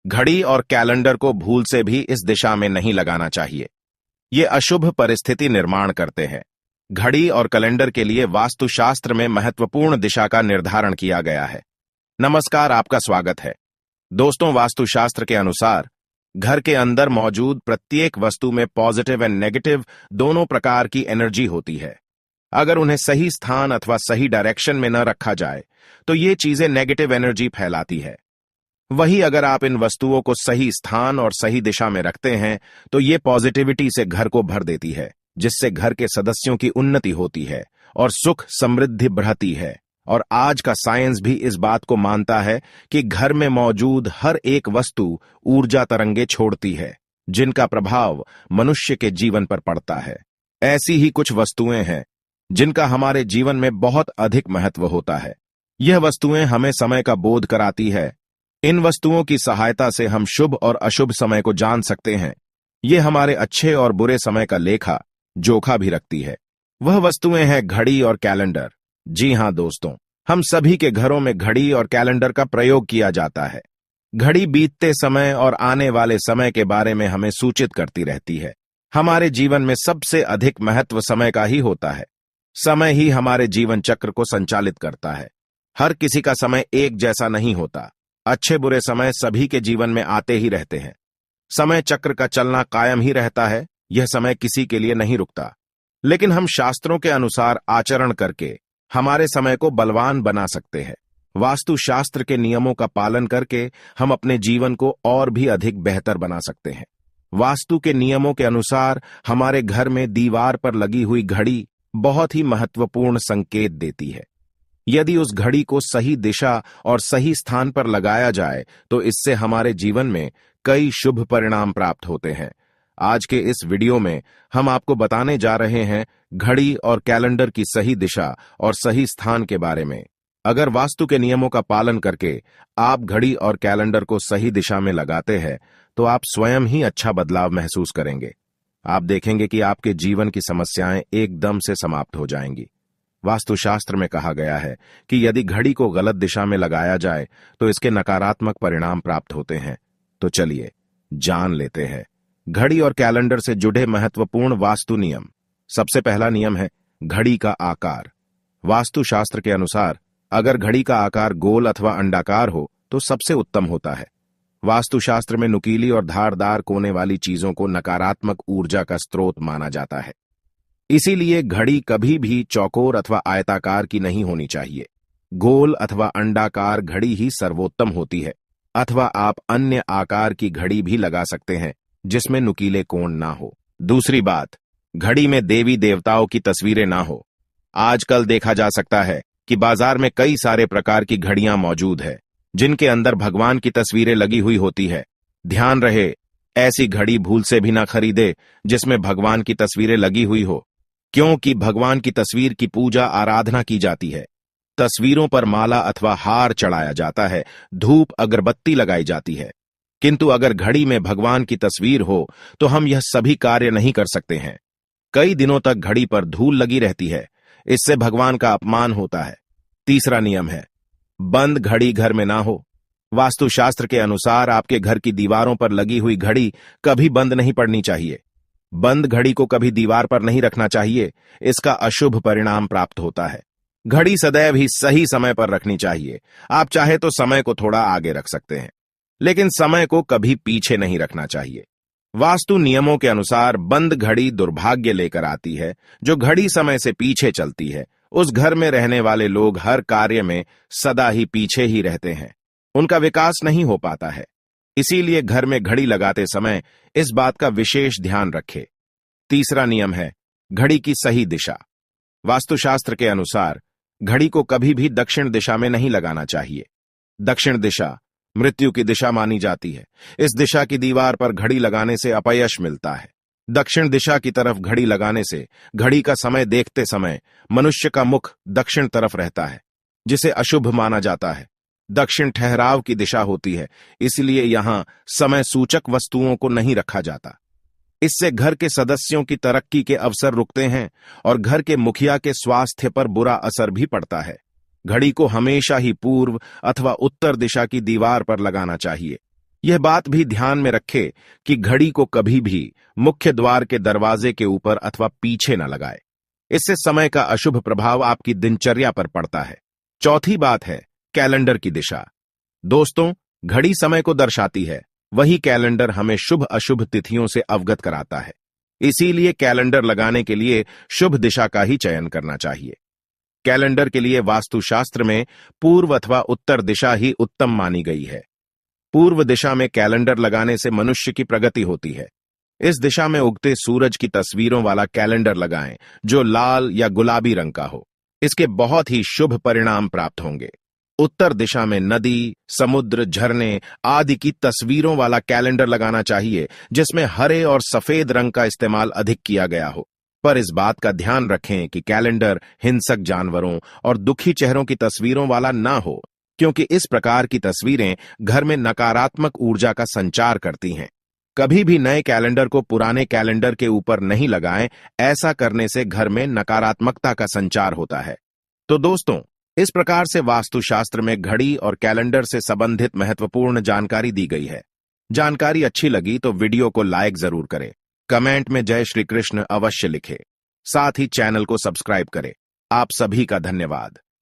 घड़ी और कैलेंडर को भूल से भी इस दिशा में नहीं लगाना चाहिए। ये अशुभ परिस्थिति निर्माण करते हैं। घड़ी और कैलेंडर के लिए वास्तुशास्त्र में महत्वपूर्ण दिशा का निर्धारण किया गया है। नमस्कार, आपका स्वागत है। दोस्तों, वास्तुशास्त्र के अनुसार घर के अंदर मौजूद प्रत्येक वस्तु में पॉजिटिव एंड नेगेटिव दोनों प्रकार की एनर्जी होती है। अगर उन्हें सही स्थान अथवा सही डायरेक्शन में न रखा जाए तो ये चीजें नेगेटिव एनर्जी फैलाती है। वही अगर आप इन वस्तुओं को सही स्थान और सही दिशा में रखते हैं तो ये पॉजिटिविटी से घर को भर देती है, जिससे घर के सदस्यों की उन्नति होती है और सुख समृद्धि बढ़ती है। और आज का साइंस भी इस बात को मानता है कि घर में मौजूद हर एक वस्तु ऊर्जा तरंगे छोड़ती है, जिनका प्रभाव मनुष्य के जीवन पर पड़ता है। ऐसी ही कुछ वस्तुएं हैं जिनका हमारे जीवन में बहुत अधिक महत्व होता है। यह वस्तुएं हमें समय का बोध कराती है। इन वस्तुओं की सहायता से हम शुभ और अशुभ समय को जान सकते हैं। ये हमारे अच्छे और बुरे समय का लेखा जोखा भी रखती है। वह वस्तुएं हैं घड़ी और कैलेंडर। जी हां दोस्तों, हम सभी के घरों में घड़ी और कैलेंडर का प्रयोग किया जाता है। घड़ी बीतते समय और आने वाले समय के बारे में हमें सूचित करती रहती है। हमारे जीवन में सबसे अधिक महत्व समय का ही होता है। समय ही हमारे जीवन चक्र को संचालित करता है। हर किसी का समय एक जैसा नहीं होता। अच्छे बुरे समय सभी के जीवन में आते ही रहते हैं। समय चक्र का चलना कायम ही रहता है। यह समय किसी के लिए नहीं रुकता। लेकिन हम शास्त्रों के अनुसार आचरण करके हमारे समय को बलवान बना सकते हैं। वास्तुशास्त्र के नियमों का पालन करके हम अपने जीवन को और भी अधिक बेहतर बना सकते हैं। वास्तु के नियमों के अनुसार हमारे घर में दीवार पर लगी हुई घड़ी बहुत ही महत्वपूर्ण संकेत देती है। यदि उस घड़ी को सही दिशा और सही स्थान पर लगाया जाए तो इससे हमारे जीवन में कई शुभ परिणाम प्राप्त होते हैं। आज के इस वीडियो में हम आपको बताने जा रहे हैं घड़ी और कैलेंडर की सही दिशा और सही स्थान के बारे में। अगर वास्तु के नियमों का पालन करके आप घड़ी और कैलेंडर को सही दिशा में लगाते हैं तो आप स्वयं ही अच्छा बदलाव महसूस करेंगे। आप देखेंगे कि आपके जीवन की समस्याएं एकदम से समाप्त हो जाएंगी। वास्तुशास्त्र में कहा गया है कि यदि घड़ी को गलत दिशा में लगाया जाए तो इसके नकारात्मक परिणाम प्राप्त होते हैं। तो चलिए जान लेते हैं घड़ी और कैलेंडर से जुड़े महत्वपूर्ण वास्तु नियम। सबसे पहला नियम है घड़ी का आकार। वास्तुशास्त्र के अनुसार अगर घड़ी का आकार गोल अथवा अंडाकार हो तो सबसे उत्तम होता है। वास्तुशास्त्र में नुकीली और धारदार कोने वाली चीजों को नकारात्मक ऊर्जा का स्रोत माना जाता है। इसीलिए घड़ी कभी भी चौकोर अथवा आयताकार की नहीं होनी चाहिए। गोल अथवा अंडाकार घड़ी ही सर्वोत्तम होती है। अथवा आप अन्य आकार की घड़ी भी लगा सकते हैं जिसमें नुकीले कोण ना हो। दूसरी बात, घड़ी में देवी देवताओं की तस्वीरें ना हो। आजकल देखा जा सकता है कि बाजार में कई सारे प्रकार की घड़ियां मौजूद है जिनके अंदर भगवान की तस्वीरें लगी हुई होती है। ध्यान रहे, ऐसी घड़ी भूल से भी ना खरीदे जिसमें भगवान की तस्वीरें लगी हुई हो, क्योंकि भगवान की तस्वीर की पूजा आराधना की जाती है। तस्वीरों पर माला अथवा हार चढ़ाया जाता है, धूप अगरबत्ती लगाई जाती है। किंतु अगर घड़ी में भगवान की तस्वीर हो तो हम यह सभी कार्य नहीं कर सकते हैं। कई दिनों तक घड़ी पर धूल लगी रहती है। इससे भगवान का अपमान होता है। तीसरा नियम है बंद घड़ी घर में ना हो। वास्तुशास्त्र के अनुसार आपके घर की दीवारों पर लगी हुई घड़ी कभी बंद नहीं पड़नी चाहिए। बंद घड़ी को कभी दीवार पर नहीं रखना चाहिए। इसका अशुभ परिणाम प्राप्त होता है। घड़ी सदैव ही सही समय पर रखनी चाहिए। आप चाहे तो समय को थोड़ा आगे रख सकते हैं, लेकिन समय को कभी पीछे नहीं रखना चाहिए। वास्तु नियमों के अनुसार बंद घड़ी दुर्भाग्य लेकर आती है। जो घड़ी समय से पीछे चलती है उस घर में रहने वाले लोग हर कार्य में सदा ही पीछे ही रहते हैं। उनका विकास नहीं हो पाता है। इसीलिए घर में घड़ी लगाते समय इस बात का विशेष ध्यान रखें। तीसरा नियम है घड़ी की सही दिशा। वास्तुशास्त्र के अनुसार घड़ी को कभी भी दक्षिण दिशा में नहीं लगाना चाहिए। दक्षिण दिशा मृत्यु की दिशा मानी जाती है। इस दिशा की दीवार पर घड़ी लगाने से अपयश मिलता है। दक्षिण दिशा की तरफ घड़ी लगाने से घड़ी का समय देखते समय मनुष्य का मुख दक्षिण तरफ रहता है, जिसे अशुभ माना जाता है। दक्षिण ठहराव की दिशा होती है, इसलिए यहां समय सूचक वस्तुओं को नहीं रखा जाता। इससे घर के सदस्यों की तरक्की के अवसर रुकते हैं और घर के मुखिया के स्वास्थ्य पर बुरा असर भी पड़ता है। घड़ी को हमेशा ही पूर्व अथवा उत्तर दिशा की दीवार पर लगाना चाहिए। यह बात भी ध्यान में रखे कि घड़ी को कभी भी मुख्य द्वार के दरवाजे के ऊपर अथवा पीछे न लगाए। इससे समय का अशुभ प्रभाव आपकी दिनचर्या पर पड़ता है। चौथी बात है कैलेंडर की दिशा। दोस्तों, घड़ी समय को दर्शाती है, वही कैलेंडर हमें शुभ अशुभ तिथियों से अवगत कराता है। इसीलिए कैलेंडर लगाने के लिए शुभ दिशा का ही चयन करना चाहिए। कैलेंडर के लिए वास्तुशास्त्र में पूर्व अथवा उत्तर दिशा ही उत्तम मानी गई है। पूर्व दिशा में कैलेंडर लगाने से मनुष्य की प्रगति होती है। इस दिशा में उगते सूरज की तस्वीरों वाला कैलेंडर लगाएं जो लाल या गुलाबी रंग का हो। इसके बहुत ही शुभ परिणाम प्राप्त होंगे। उत्तर दिशा में नदी, समुद्र, झरने आदि की तस्वीरों वाला कैलेंडर लगाना चाहिए जिसमें हरे और सफेद रंग का इस्तेमाल अधिक किया गया हो। पर इस बात का ध्यान रखें कि कैलेंडर हिंसक जानवरों और दुखी चेहरों की तस्वीरों वाला ना हो, क्योंकि इस प्रकार की तस्वीरें घर में नकारात्मक ऊर्जा का संचार करती हैं। कभी भी नए कैलेंडर को पुराने कैलेंडर के ऊपर नहीं लगाएं, ऐसा करने से घर में नकारात्मकता का संचार होता है। तो दोस्तों, इस प्रकार से वास्तुशास्त्र में घड़ी और कैलेंडर से संबंधित महत्वपूर्ण जानकारी दी गई है। जानकारी अच्छी लगी तो वीडियो को लाइक जरूर करें, कमेंट में जय श्री कृष्ण अवश्य लिखें, साथ ही चैनल को सब्सक्राइब करें। आप सभी का धन्यवाद।